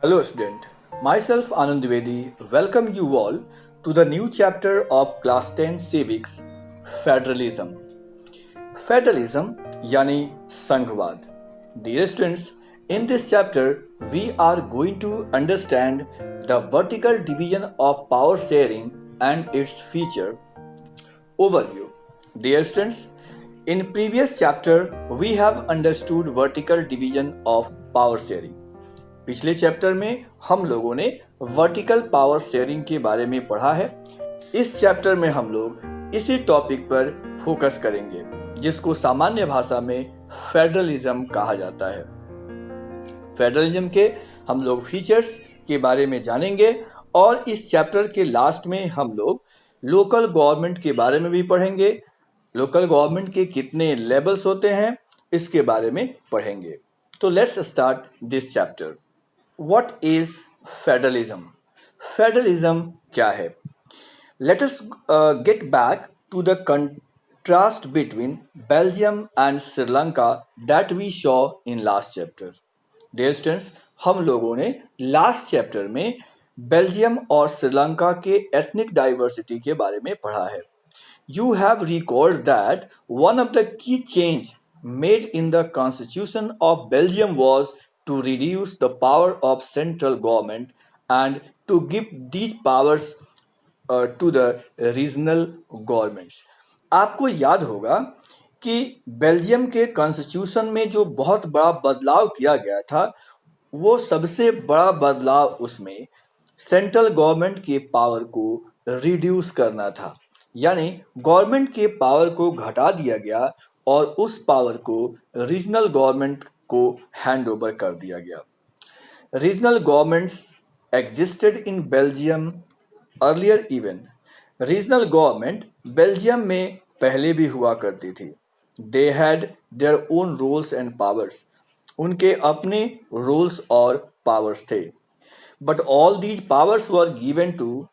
Hello student, myself Anand Dwivedi welcome you all to the new chapter of class 10 civics Federalism. Federalism यानी संघवाद. Dear students, in this chapter we are going to understand the vertical division of power sharing and its feature. Overview. Dear students, in previous chapter we have understood vertical division of power sharing. पिछले chapter में हम लोगों ने vertical power sharing के बारे में पढ़ा है. इस चैप्टर में हम लोग इसी टॉपिक पर फोकस करेंगे जिसको सामान्य भाषा में फेडरलिज्म कहा जाता है. फेडरलिज्म के हम लोग फीचर्स के बारे में जानेंगे और इस चैप्टर के लास्ट में हम लोग लोकल गवर्नमेंट के बारे में भी पढ़ेंगे. लोकल गवर्नमेंट के कितने लेवल्स होते हैं इसके बारे में पढ़ेंगे. तो let's start this chapter. What is federalism? Federalism क्या है? Let us get back to the contrast between Belgium and Sri Lanka that we saw in last chapter. Dear students, हम लोगों ने लास्ट चैप्टर में बेल्जियम और श्रीलंका के ethnic diversity के बारे में पढ़ा है. You have recalled that one of the key change made in the constitution of Belgium was to reduce the power of central government and to give these powers to the regional governments. आपको याद होगा कि Belgium के constitution में जो बहुत बड़ा बदलाव किया गया था वो सबसे बड़ा बदलाव उसमें सेंट्रल गवर्नमेंट के पावर को रिड्यूस करना था. यानी गवर्नमेंट के पावर को घटा दिया गया और उस पावर को रीजनल गवर्नमेंट को हैंड ओवर कर दिया गया. Regional governments existed in Belgium earlier. Even regional government Belgium में पहले भी हुआ करती थी. They had their own roles and powers. उनके अपने रोल्स और पावर्स थे. But all these powers were given to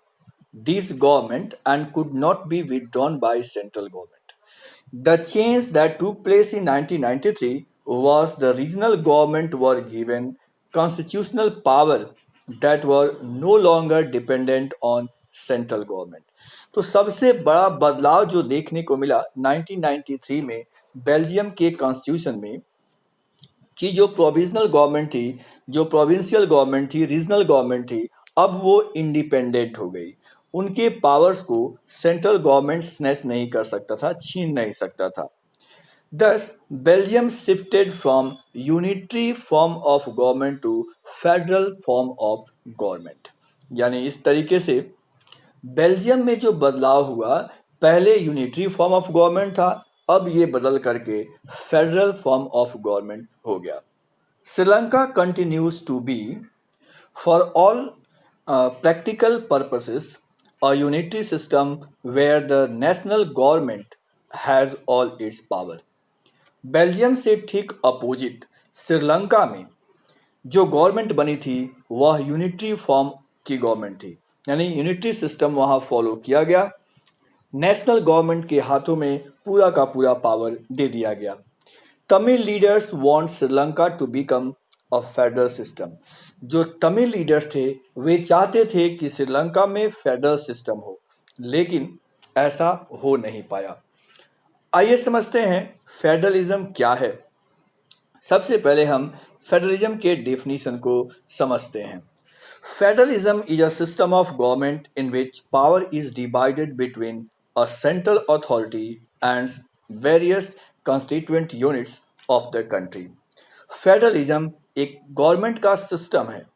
this government and could not be withdrawn by central government. The change that took place in 1993 was the regional government were given constitutional power that were no longer dependent on central government. तो सबसे बड़ा बदलाव जो देखने को मिला 1993 में Belgium के कॉन्स्टिट्यूशन में कि जो प्रोविजनल गवर्नमेंट थी, जो प्रोविंशियल गवर्नमेंट थी, रीजनल गवर्नमेंट थी, अब वो इंडिपेंडेंट हो गई. उनके पावर्स को सेंट्रल गवर्नमेंट स्नैच नहीं कर सकता था, छीन नहीं सकता था. Thus, Belgium shifted from unitary form of government to federal form of government. यानी इस तरीके से बेल्जियम में जो बदलाव हुआ, पहले यूनिटरी फॉर्म ऑफ गवर्नमेंट था, अब ये बदल करके फेडरल फॉर्म ऑफ गवर्नमेंट हो गया. Sri Lanka continues to be for all practical purposes a unitary system where the national government has all its power. Belgium से ठीक अपोजिट श्रीलंका में जो गवर्नमेंट बनी थी वह यूनिटरी फॉर्म की गवर्नमेंट थी. यानी यूनिटरी सिस्टम वहाँ फॉलो किया गया. नेशनल गवर्नमेंट के हाथों में पूरा का पूरा पावर दे दिया गया. Tamil leaders want Sri Lanka to become a federal system. जो तमिल लीडर्स थे वे चाहते थे कि श्रीलंका में फेडरल सिस्टम हो, लेकिन ऐसा हो नहीं पाया. आइए समझते हैं फेडरलिज्म क्या है. सबसे पहले हम फेडरलिज्म के डेफिनेशन को समझते हैं. Federalism is a system of government in which power is divided between a central authority and various constituent units of the country. Federalism एक गवर्नमेंट का सिस्टम है.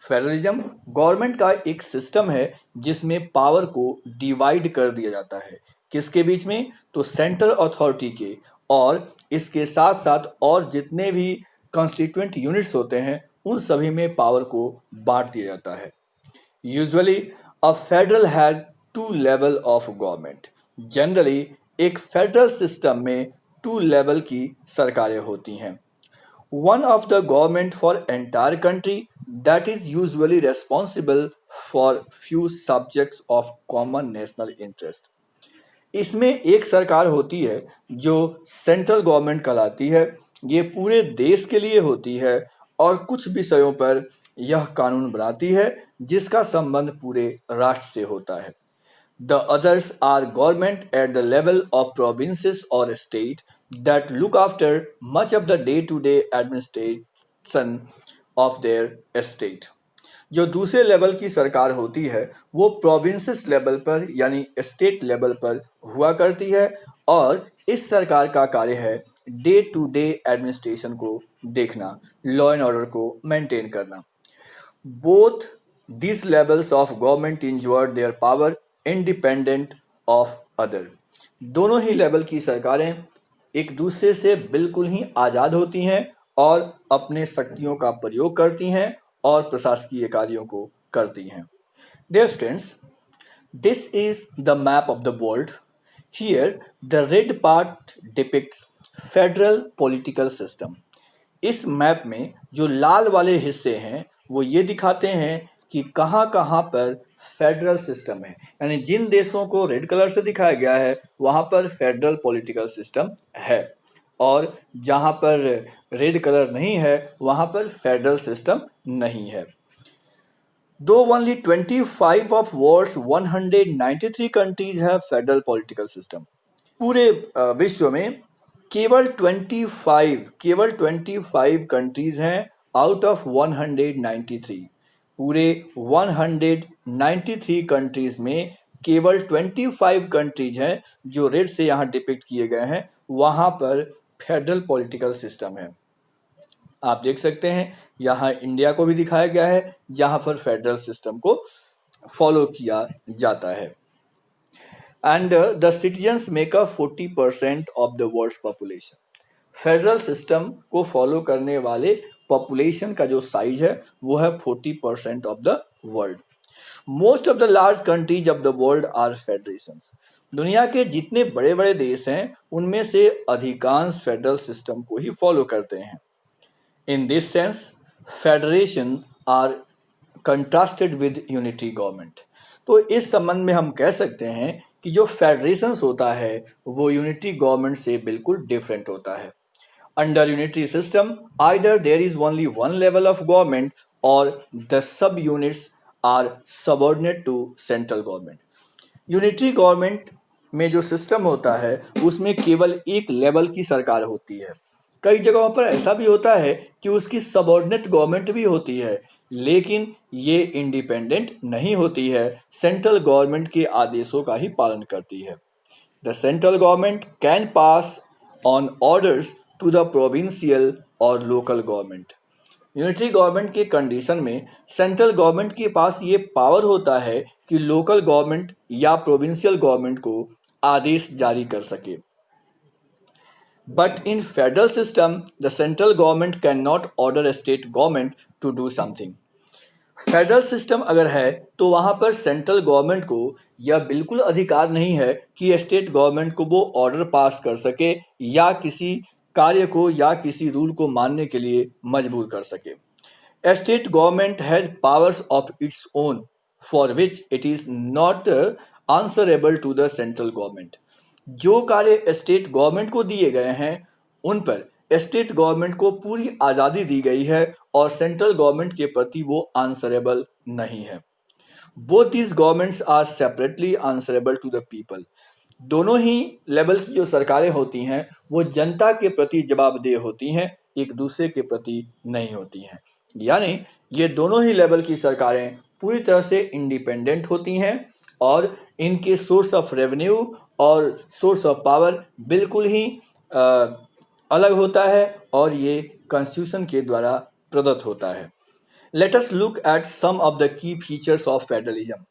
फेडरलिज्म गवर्नमेंट का एक सिस्टम है जिसमें पावर को डिवाइड कर दिया जाता है. किसके बीच में? तो सेंट्रल अथॉरिटी के और इसके साथ साथ और जितने भी कॉन्स्टिट्यूएंट यूनिट्स होते हैं उन सभी में पावर को बांट दिया जाता है. Usually a federal has two level of government. Generally एक फेडरल सिस्टम में टू लेवल की सरकारें होती हैं. One of the government for entire country that is usually responsible for few subjects of common national interest. इसमें एक सरकार होती है जो सेंट्रल गवर्नमेंट कहलाती है। ये पूरे देश के लिए होती है और कुछ विषयों पर यह कानून बनाती है जिसका संबंध पूरे राष्ट्र से होता है। The others are government at the level of provinces or state that look after much of the day-to-day administration of their state. जो दूसरे लेवल की सरकार होती है वो प्रोविंसेस लेवल पर यानी स्टेट लेवल पर हुआ करती है और इस सरकार का कार्य है डे टू डे एडमिनिस्ट्रेशन को देखना, लॉ एंड ऑर्डर को मेंटेन करना। Both these levels of government enjoy their power independent of other. दोनों ही लेवल की सरकारें एक दूसरे से बिल्कुल ही आज़ाद होती हैं और अपने शक्तियों का प्रयोग करती हैं और प्रशासकीय कार्यों को करती हैं। Dear students, this is the map of the world. Here, the red part depicts federal political system. इस मैप में जो लाल वाले हिस्से हैं वो ये दिखाते हैं कि कहाँ कहाँ पर फेडरल सिस्टम है, यानी जिन देशों को रेड कलर से दिखाया गया है वहाँ पर फेडरल पॉलिटिकल सिस्टम है और जहाँ पर रेड कलर नहीं है वहाँ पर फेडरल सिस्टम नहीं है। Though only 25 of world's 193 countries have federal political system. पूरे विश्व में केवल 25 कंट्रीज हैं आउट ऑफ 193। पूरे 193 कंट्रीज में केवल 25 कंट्रीज हैं जो रेड से यहाँ डिपिक्ट किए गए हैं, वहाँ पर फेडरल पॉलिटिकल सिस्टम है। आप देख सकते हैं यहाँ इंडिया को भी दिखाया गया है जहाँ पर फेडरल सिस्टम को फॉलो किया जाता है। And the citizens make up 40% of the world's population. Federal system को फॉलो करने वाले पॉपुलेशन का जो साइज है वो है 40% of the world. Most of the large countries of the world are federations. दुनिया के जितने बड़े बड़े देश हैं उनमें से अधिकांश फेडरल सिस्टम को ही फॉलो करते हैं। In this sense federation are contrasted with unity government. तो इस संबंध में हम कह सकते हैं कि जो फेडरेशंस होता है वो यूनिटी गवर्नमेंट से बिल्कुल डिफरेंट होता है। Under unity system either there is only one level of government और the sub units are subordinate to central government. Unity government में जो सिस्टम होता है उसमें केवल एक लेवल की सरकार होती है। कई जगहों पर ऐसा भी होता है कि उसकी सबऑर्डिनेट गवर्नमेंट भी होती है, लेकिन ये इंडिपेंडेंट नहीं होती है, सेंट्रल गवर्नमेंट के आदेशों का ही पालन करती है। The central government can pass on orders to the provincial और लोकल गवर्नमेंट। यूनिटरी गवर्नमेंट के कंडीशन में सेंट्रल गवर्नमेंट के पास ये पावर होता है कि लोकल गवर्नमेंट या प्रोविंशियल गवर्नमेंट को आदेश जारी कर सके। But in federal system, the central government cannot order a state government to do something. Federal system अगर है तो वहां पर सेंट्रल गवर्नमेंट को यह बिल्कुल अधिकार नहीं है कि स्टेट गवर्नमेंट को वो ऑर्डर पास कर सके या किसी कार्य को या किसी रूल को मानने के लिए मजबूर कर सके। State government has powers of its own for which it is not answerable to the central government. जो कार्य स्टेट गवर्नमेंट को दिए गए हैं उन पर स्टेट गवर्नमेंट को पूरी आज़ादी दी गई है और सेंट्रल गवर्नमेंट के प्रति वो आंसरेबल नहीं है। Both these governments are separately answerable to the people. दोनों ही लेवल की जो सरकारें होती हैं वो जनता के प्रति जवाबदेह होती हैं, एक दूसरे के प्रति नहीं होती हैं। यानी ये दोनों ही लेवल की सरकारें पूरी तरह से इंडिपेंडेंट होती हैं और इनके सोर्स ऑफ रेवेन्यू और सोर्स ऑफ पावर बिल्कुल ही अलग होता है और ये कॉन्स्टिट्यूशन के द्वारा प्रदत्त होता है। Let us look at some of the key features of federalism.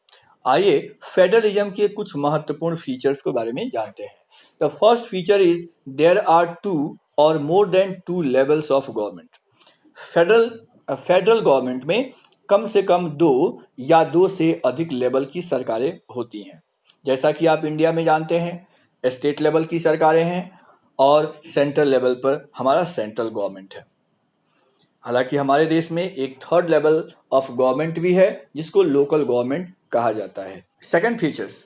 आइए फेडरलिज्म के कुछ महत्वपूर्ण फीचर्स के बारे में जानते हैं। The first feature is there are two और more than two levels of government. Federal government में कम से कम दो या दो से अधिक लेवल की सरकारें होती हैं। जैसा कि आप इंडिया में जानते हैं स्टेट लेवल की सरकारें हैं और सेंट्रल लेवल पर हमारा सेंट्रल गवर्नमेंट है। हालांकि हमारे देश में एक थर्ड लेवल ऑफ गवर्नमेंट भी है जिसको लोकल गवर्नमेंट कहा जाता है। Second features,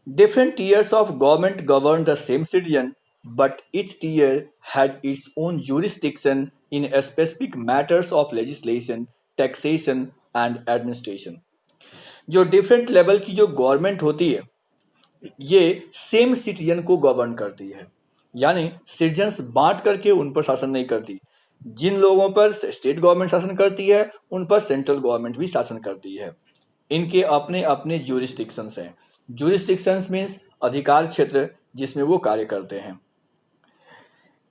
Different tiers of government govern the same citizen, but each tier had its own jurisdiction in a specific matters of legislation, taxation and administration. जो different level की जो government होती है ये same citizen को govern करती है, यानी सिटीजन्स बांट करके उन पर शासन नहीं करती। जिन लोगों पर स्टेट गवर्नमेंट शासन करती है उन पर सेंट्रल गवर्नमेंट भी शासन करती है। इनके अपने अपने ज्यूरिस्डिक्शंस हैं। ज्यूरिस्डिक्शंस मीन्स अधिकार क्षेत्र जिसमें वो कार्य करते हैं।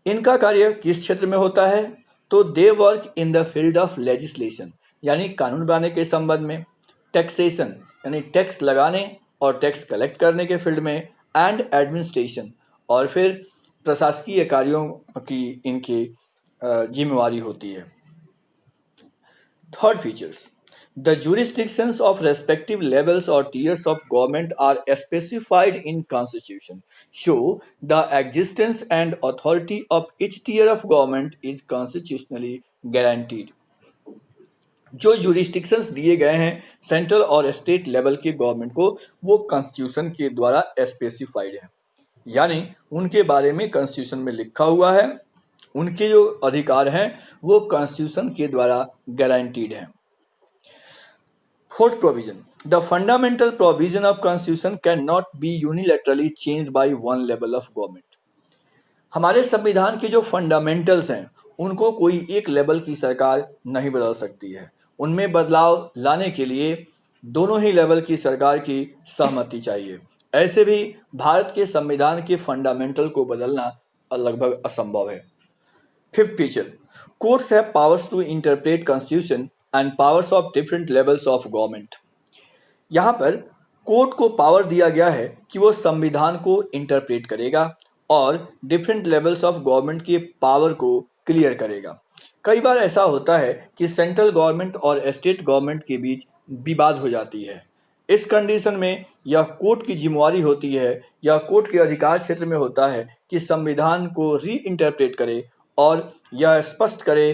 इनका कार्य किस क्षेत्र में होता है? तो they work in the field of legislation, यानी कानून बनाने के संबंध में, टैक्सेशन यानी टैक्स लगाने और टैक्स कलेक्ट करने के फील्ड में, एंड एडमिनिस्ट्रेशन और फिर प्रशासकीय कार्यों की इनकी जिम्मेवारी होती है। Third features, the jurisdictions of respective levels or tiers of government are specified in constitution, show the existence and authority of each tier of government is constitutionally guaranteed। जो jurisdictions दिए गए हैं सेंट्रल और स्टेट लेवल के government को वो constitution के द्वारा स्पेसिफाइड है, यानी उनके बारे में कॉन्स्टिट्यूशन में लिखा हुआ है, उनके जो अधिकार हैं वो कॉन्स्टिट्यूशन के द्वारा गारंटीड हैं। Fourth provision, the fundamental provision of constitution cannot be unilaterally changed by one level of government। हमारे संविधान के जो फंडामेंटल्स हैं उनको कोई एक लेवल की सरकार नहीं बदल सकती है। उनमें बदलाव लाने के लिए दोनों ही लेवल की सरकार की सहमति चाहिए। ऐसे भी भारत के संविधान के फंडामेंटल को बदलना लगभग असंभव है। Fifth feature, courts have powers to interpret constitution and powers of different levels of government. यहाँ पर कोर्ट को पावर दिया गया है कि वो संविधान को इंटरप्रेट करेगा और डिफरेंट लेवल्स ऑफ गवर्नमेंट के पावर को क्लियर करेगा। कई बार ऐसा होता है कि सेंट्रल गवर्नमेंट और स्टेट गवर्नमेंट के बीच विवाद हो जाती है। इस कंडीशन में यह कोर्ट की जिम्मेवारी होती है या कोर्ट के अधिकार क्षेत्र में होता है कि संविधान को री इंटरप्रेट करे और यह स्पष्ट करे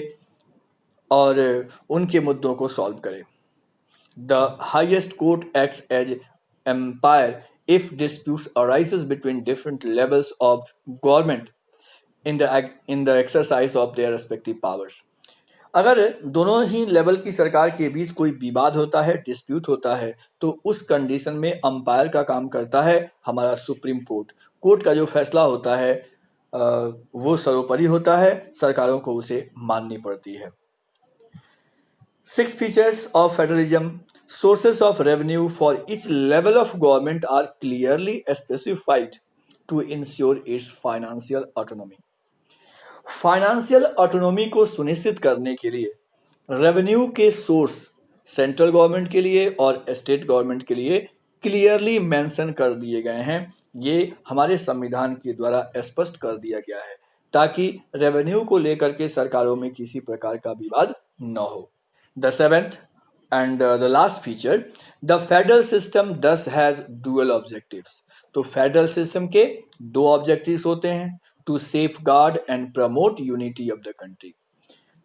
और उनके मुद्दों को सॉल्व करे। The highest court acts as umpire if disputes arises between different levels of government in the exercise of their respective powers। अगर दोनों ही लेवल की सरकार के बीच कोई विवाद होता है, डिस्प्यूट होता है, तो उस कंडीशन में अंपायर का काम करता है हमारा सुप्रीम कोर्ट। कोर्ट का जो फैसला होता है वो सर्वोपरि होता है, सरकारों को उसे माननी पड़ती है। 6 features of federalism, sources of revenue for each level of government are clearly specified to ensure its financial autonomy। Financial autonomy को सुनिश्चित करने के लिए रेवेन्यू के सोर्स सेंट्रल गवर्नमेंट के लिए और स्टेट गवर्नमेंट के लिए क्लियरली मेंशन कर दिए गए हैं। ये हमारे संविधान के द्वारा स्पष्ट कर दिया गया है ताकि रेवेन्यू को लेकर के सरकारों में किसी प्रकार का विवाद न हो। The seventh and the last feature, the federal system thus has dual objectives। तो फेडरल सिस्टम के दो ऑब्जेक्टिव्स होते हैं, to safeguard and promote unity of the country.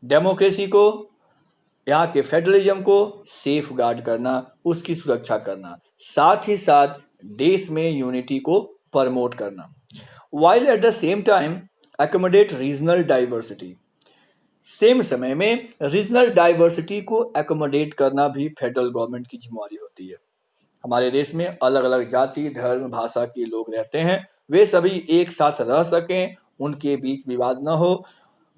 Democracy को, यहाँ के फेडरलिज्म को सेफ गार्ड करना, उसकी सुरक्षा करना, साथ ही साथ देश में यूनिटी को प्रमोट करना, while at the same time accommodate regional diversity। Same समय में रीजनल डाइवर्सिटी को एकोमोडेट करना भी फेडरल गवर्नमेंट की जिम्मेवारी होती है। हमारे देश में अलग अलग जाति, धर्म, भाषा के लोग रहते हैं, वे सभी एक साथ रह सकें, उनके बीच विवाद न हो,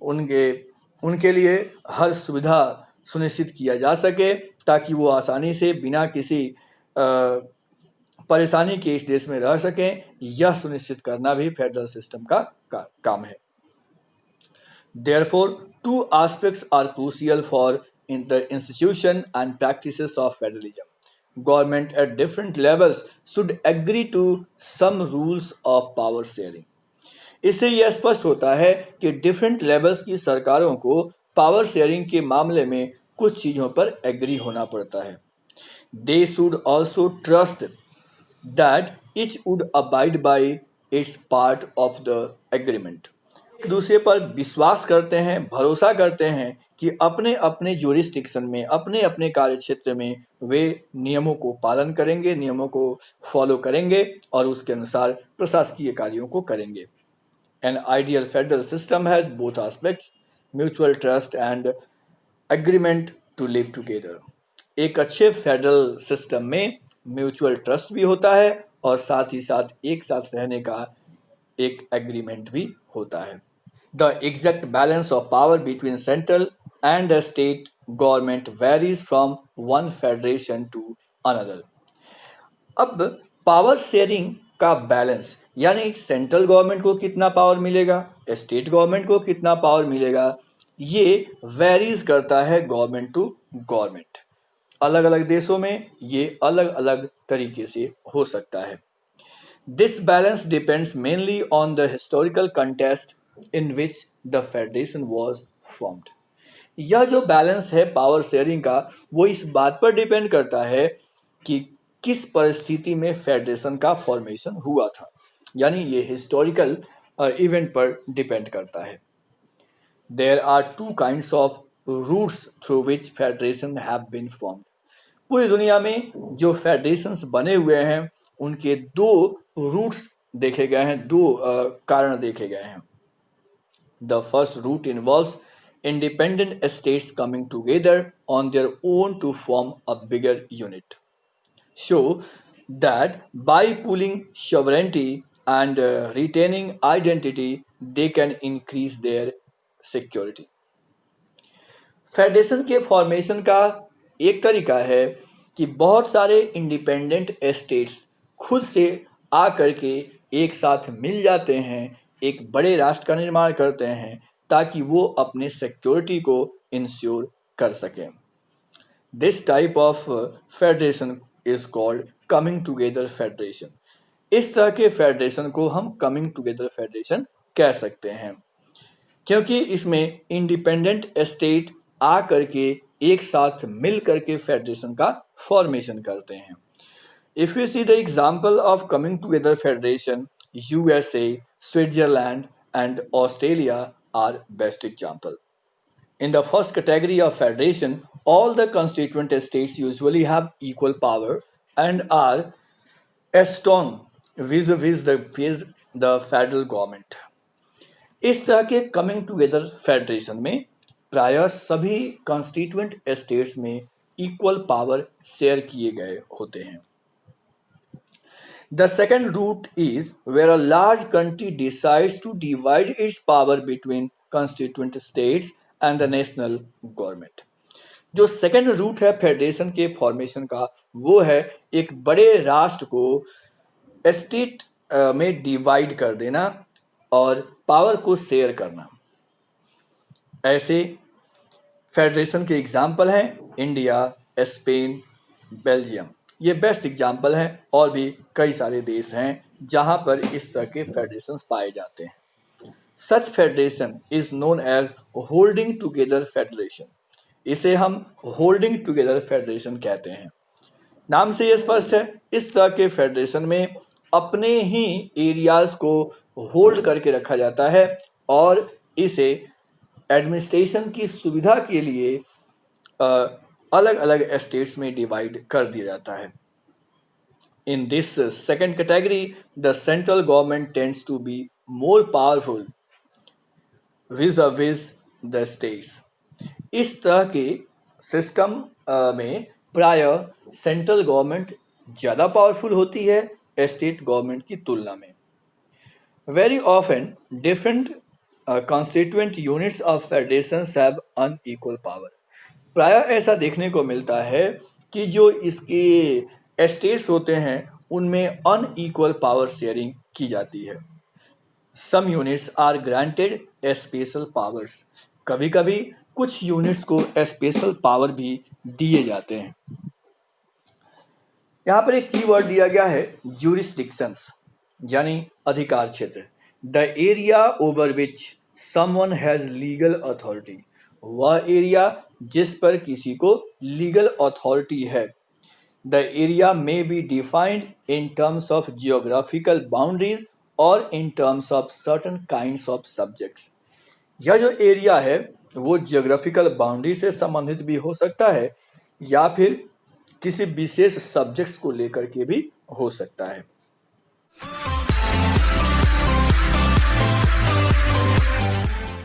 उनके लिए हर सुविधा सुनिश्चित किया जा सके ताकि वो आसानी से बिना किसी परेशानी के इस देश में रह सकें। यह सुनिश्चित करना भी फेडरल सिस्टम का काम है। Therefore, two aspects are crucial for in the institution and practices of federalism। Government at different levels should agree to some rules of power sharing। इससे यह स्पष्ट होता है कि डिफरेंट लेवल्स की सरकारों को पावर शेयरिंग के मामले में कुछ चीज़ों पर एग्री होना पड़ता है। They should also trust that each would abide by its part of the agreement। दूसरे पर विश्वास करते हैं, भरोसा करते हैं कि अपने अपने ज्यूरिस्डिक्शन में, अपने अपने कार्य क्षेत्र में वे नियमों को पालन करेंगे, नियमों को फॉलो करेंगे और उसके अनुसार प्रशासकीय कार्यों को करेंगे। An ideal federal system has both aspects, mutual trust and agreement to live together. एक अच्छे फेडरल सिस्टम में म्यूचुअल ट्रस्ट भी होता है और साथ ही साथ एक साथ रहने का एक एग्रीमेंट भी होता है। The exact balance of power between central and the state government varies from one federation to another. अब पावर शेयरिंग का बैलेंस यानी सेंट्रल गवर्नमेंट को कितना पावर मिलेगा, स्टेट गवर्नमेंट को कितना पावर मिलेगा, ये वेरीज करता है गवर्नमेंट टू गवर्नमेंट। अलग अलग देशों में ये अलग अलग तरीके से हो सकता है। This balance depends mainly on the historical contest in which the federation was formed. यह जो बैलेंस है पावर शेयरिंग का, वो इस बात पर डिपेंड करता है कि किस परिस्थिति में फेडरेशन का फॉर्मेशन हुआ था, यानी ये हिस्टोरिकल इवेंट पर डिपेंड करता है। There are two kinds of routes through which federation have been formed. पूरी दुनिया में जो फेडरेशंस बने हुए हैं उनके दो रूट्स देखे गए हैं, दो कारण देखे गए हैं। The first route involves independent states coming together on their own to form a bigger unit. So that by pooling sovereignty and retaining identity, they can increase their security. Federation के formation का एक तरीका है कि बहुत सारे independent states खुद से आकर के एक साथ मिल जाते हैं, एक बड़े राष्ट्र का निर्माण करते हैं ताकि वो अपने सिक्योरिटी को इंश्योर कर सकें। This type of federation is called coming together federation. इस तरह के फेडरेशन को हम कमिंग टुगेदर फेडरेशन कह सकते हैं, क्योंकि इसमें इंडिपेंडेंट स्टेट आ करके एक साथ मिल करके फेडरेशन का फॉर्मेशन करते हैं। If you see the example of coming together federation, USA, Switzerland and Australia are best example. In the first category of federation, all the constituent states usually have equal power and are as strong vis-a-vis the federal government. इस तरह के coming together federation में प्रायः सभी constituent states में equal power share किए गए होते हैं। The second route is where a large country decides to divide its power between constituent states and the national government. जो सेकेंड रूट है फेडरेशन के फॉर्मेशन का, वो है एक बड़े राष्ट्र को स्टेट में डिवाइड कर देना और पावर को शेयर करना। ऐसे फेडरेशन के एग्जाम्पल हैं इंडिया, स्पेन, बेल्जियम, ये बेस्ट एग्जाम्पल हैं। और भी कई सारे देश हैं जहां पर इस तरह के फेडरेशंस पाए जाते हैं। Such federation is known as holding together federation. इसे हम होल्डिंग टुगेदर फेडरेशन कहते हैं। नाम से ये स्पष्ट है, इस तरह के फेडरेशन में अपने ही एरियाज को होल्ड करके रखा जाता है और इसे एडमिनिस्ट्रेशन की सुविधा के लिए अलग अलग स्टेट्स में डिवाइड कर दिया जाता है। In this second category, the central government tends to be more powerful vis-a-vis the states. इस तरह के सिस्टम में प्रायः सेंट्रल गवर्नमेंट ज़्यादा पावरफुल होती है स्टेट गवर्नमेंट की तुलना में। Very often, different constituent units of federations have unequal power. प्रायः ऐसा देखने को मिलता है कि जो इसके स्टेट्स होते हैं उनमें अनइक्वल पावर शेयरिंग की जाती है। Some units are granted special powers. कभी कभी कुछ यूनिट्स को स्पेशल पावर भी दिए जाते हैं। यहाँ पर एक कीवर्ड दिया गया है ज्यूरिसडिक्शंस, यानी अधिकार क्षेत्र। The area over which someone has legal authority, वह एरिया जिस पर किसी को लीगल अथॉरिटी है। The area may be defined in terms of geographical boundaries और in terms of certain kinds of subjects. यह जो एरिया है वो जियोग्राफिकल बाउंड्री से संबंधित भी हो सकता है या फिर किसी विशेष सब्जेक्ट्स को लेकर के भी हो सकता है।